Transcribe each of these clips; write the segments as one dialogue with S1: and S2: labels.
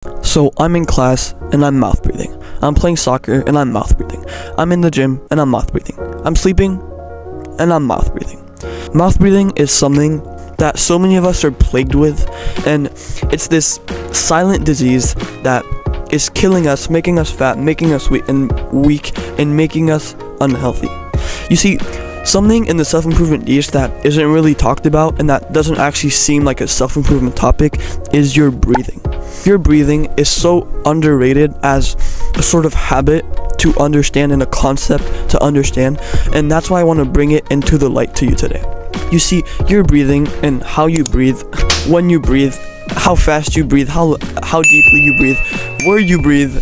S1: So I'm in class and I'm mouth breathing. I'm playing soccer and I'm mouth breathing. I'm in the gym and I'm mouth breathing. I'm sleeping and I'm mouth breathing. Mouth breathing is something that so many of us are plagued with, and it's this silent disease that is killing us, making us fat, making us weak, and making us unhealthy. You see, something in the self-improvement niche that isn't really talked about and that doesn't actually seem like a self-improvement topic is your breathing. Your breathing is so underrated as a sort of habit to understand and a concept to understand, and that's why I want to bring it into the light to you today. You see, your breathing and how you breathe, when you breathe, how fast you breathe, how deeply you breathe, where you breathe,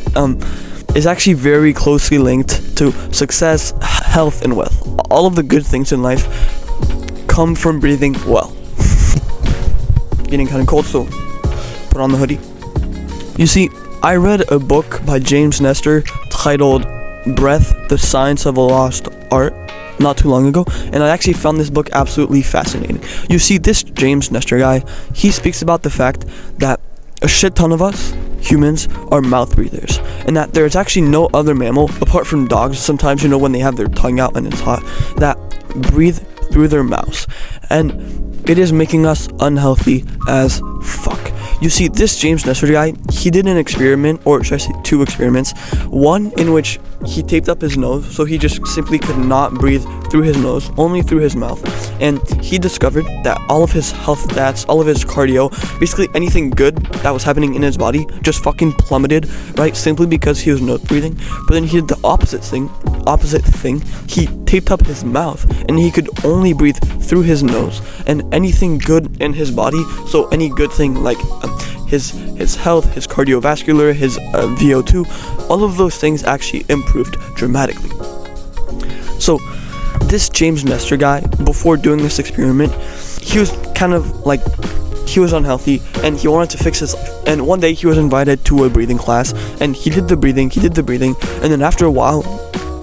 S1: is actually very closely linked to success, health, and wealth. All of the good things in life come from breathing well. Getting kind of cold, so put on the hoodie. You see, I read a book by James Nestor titled Breath, The Science of a Lost Art not too long ago, and I actually found this book absolutely fascinating. You see, this James Nestor guy, he speaks about the fact that a shit ton of us humans are mouth breathers, and that there's actually no other mammal apart from dogs, sometimes, you know, when they have their tongue out and it's hot, that breathe through their mouths, and it is making us unhealthy as fuck. You see, this James Nestor guy, he did an experiment, or should I say 2 experiments, one in which he taped up his nose, so he just simply could not breathe through his nose, only through his mouth, and he discovered that all of his health stats, all of his cardio, basically anything good that was happening in his body just fucking plummeted, right, simply because he was nose breathing. But then he did the opposite thing, he taped up his mouth, and he could only breathe through his nose, and anything good in his body, so any good thing like his health, his cardiovascular, his VO2, all of those things actually improved dramatically. So this James Nestor guy, before doing this experiment, he was kind of like, he was unhealthy and he wanted to fix his life. And one day he was invited to a breathing class, and he did the breathing, and then after a while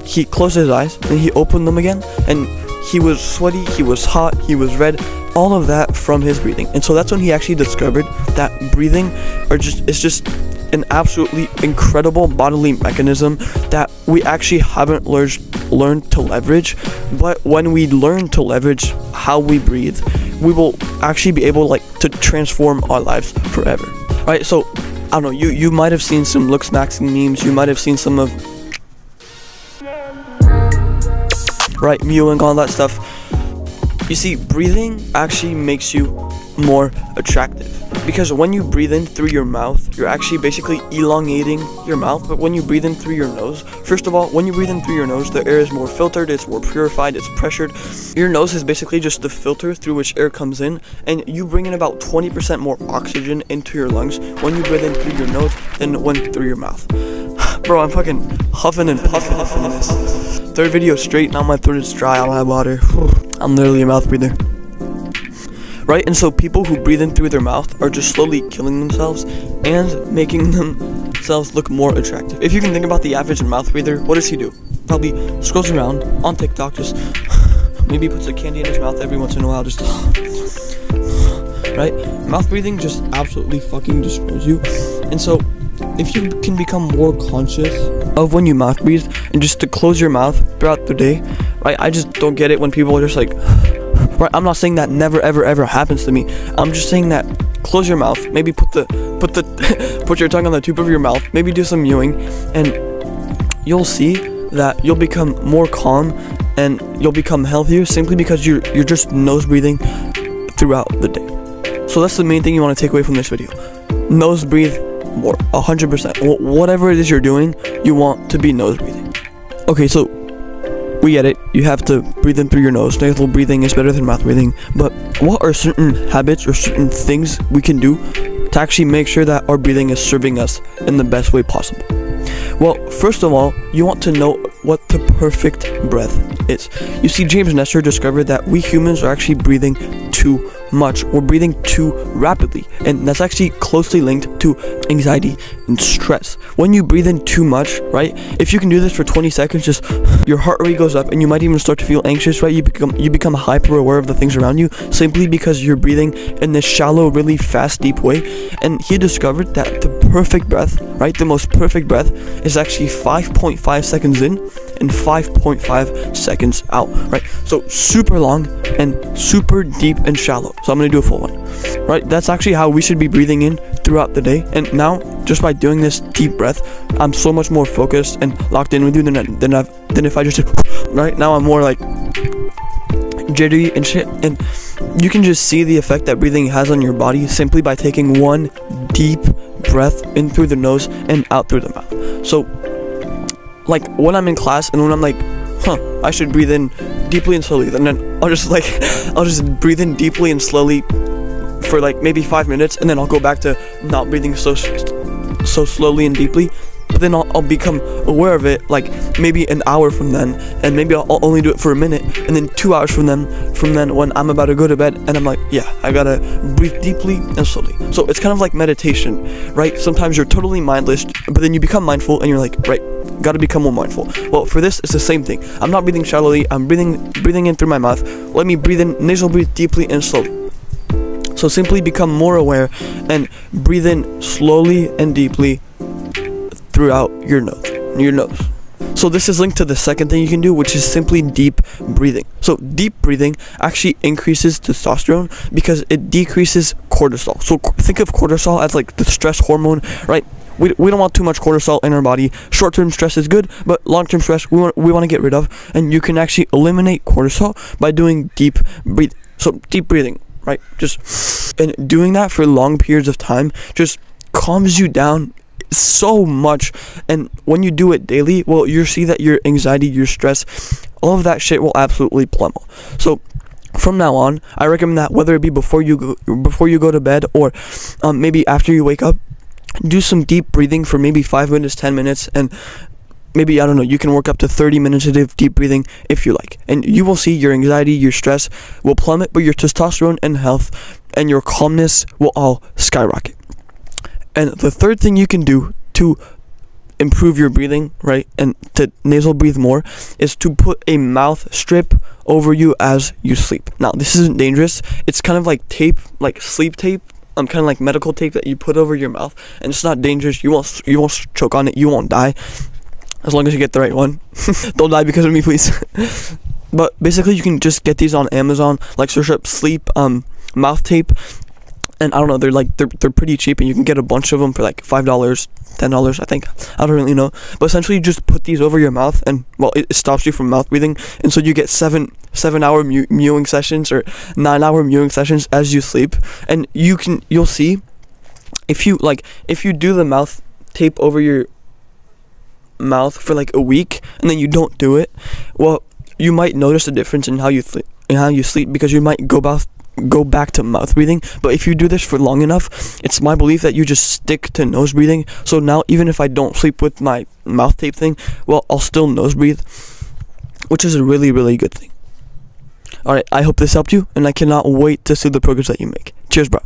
S1: he closed his eyes and he opened them again, and he was sweaty, he was hot, he was red, all of that from his breathing. And so that's when he actually discovered that breathing is just an absolutely incredible bodily mechanism that we actually haven't learned to leverage. But when we learn to leverage how we breathe, we will actually be able to transform our lives forever. Right? So I don't know, you might have seen some looks maxing memes, you might have seen some of mewing, all that stuff. You see, breathing actually makes you more attractive, because when you breathe in through your mouth, you're actually basically elongating your mouth. But when you breathe in through your nose, first of all, when you breathe in through your nose, the air is more filtered, it's more purified, it's pressured. Your nose is basically just the filter through which air comes in, and you bring in about 20% more oxygen into your lungs when you breathe in through your nose than when through your mouth. Bro, I'm fucking huffing and puffing this. 3rd video straight, now my throat is dry, I don't have water. I'm literally a mouth breather. Right? And so people who breathe in through their mouth are just slowly killing themselves and making themselves look more attractive. If you can think about the average mouth breather, what does he do? Probably scrolls around on TikTok, just maybe puts a candy in his mouth every once in a while, just right? Mouth breathing just absolutely fucking destroys you. And so if you can become more conscious of when you mouth breathe and just to close your mouth throughout the day, right? I just don't get it when people are just like, right? I'm not saying that never ever happens to me. I'm just saying that close your mouth, maybe put your tongue on the tip of your mouth, maybe do some mewing, and you'll see that you'll become more calm and you'll become healthier simply because you're just nose breathing throughout the day. So that's the main thing you want to take away from this video. Nose breathe more, 100%. Whatever it is you're doing, you want to be nose breathing. Okay, so we get it. You have to breathe in through your nose. Nasal breathing is better than mouth breathing. But what are certain habits or certain things we can do to actually make sure that our breathing is serving us in the best way possible? Well, first of all, you want to know what the perfect breath is. You see, James Nestor discovered that we humans are actually breathing too much, we're breathing too rapidly, and that's actually closely linked to anxiety and stress. When you breathe in too much, right, if you can do this for 20 seconds, just your heart rate goes up and you might even start to feel anxious, right? You become hyper aware of the things around you simply because you're breathing in this shallow, really fast, deep way. And he discovered that the perfect breath, right, the most perfect breath is actually 5.5 seconds in and 5.5 seconds out, right? So super long and super deep and shallow. So I'm gonna do a full one, right? That's actually how we should be breathing in throughout the day. And now, just by doing this deep breath, I'm so much more focused and locked in with you than if I just did, right? Now I'm more like jittery and shit, and you can just see the effect that breathing has on your body simply by taking one deep breath in through the nose and out through the mouth. So like when I'm in class and when I'm like, I should breathe in deeply and slowly, and then I'll just breathe in deeply and slowly for like maybe 5 minutes, and then I'll go back to not breathing so slowly and deeply. But then I'll become aware of it like maybe an hour from then, and maybe I'll only do it for a minute, and then 2 hours from then when I'm about to go to bed, and I'm like, yeah, I gotta breathe deeply and slowly. So it's kind of like meditation, right? Sometimes you're totally mindless, but then you become mindful and you're like, right, gotta become more mindful. Well, for this, it's the same thing. I'm not breathing shallowly, I'm breathing in through my mouth. Let me breathe in, nasal breathe deeply and slowly. So simply become more aware and breathe in slowly and deeply throughout your nose. So this is linked to the second thing you can do, which is simply deep breathing. So deep breathing actually increases testosterone because it decreases cortisol. So think of cortisol as like the stress hormone, right? We don't want too much cortisol in our body. Short-term stress is good, but long-term stress we want to get rid of, and you can actually eliminate cortisol by doing deep breathing. So deep breathing, right? And doing that for long periods of time just calms you down so much. And when you do it daily, well, you'll see that your anxiety, your stress, all of that shit will absolutely plummet. So from now on, I recommend that whether it be before you go to bed or maybe after you wake up, do some deep breathing for maybe 5 minutes, 10 minutes, and maybe, I don't know, you can work up to 30 minutes of deep breathing if you like. And you will see your anxiety, your stress will plummet, but your testosterone and health and your calmness will all skyrocket. And the third thing you can do to improve your breathing, right, and to nasal breathe more, is to put a mouth strip over you as you sleep. Now, this isn't dangerous. It's kind of like tape, like sleep tape, kind of like medical tape that you put over your mouth, and it's not dangerous. You won't choke on it. You won't die, as long as you get the right one. Don't die because of me, please. But basically, you can just get these on Amazon, like search up sleep mouth tape. And I don't know, they're pretty cheap, and you can get a bunch of them for like $5, $10, I think. I don't really know. But essentially, you just put these over your mouth, and well, it stops you from mouth breathing, and so you get 7-hour mewing sessions or 9-hour mewing sessions as you sleep. And you'll see if you do the mouth tape over your mouth for like a week, and then you don't do it, well, you might notice a difference in how you sleep because you might go back to mouth breathing. But if you do this for long enough, it's my belief that you just stick to nose breathing. So now, even if I don't sleep with my mouth tape thing, well, I'll still nose breathe, which is a really, really good thing. Alright, I hope this helped you, and I cannot wait to see the progress that you make. Cheers, bro.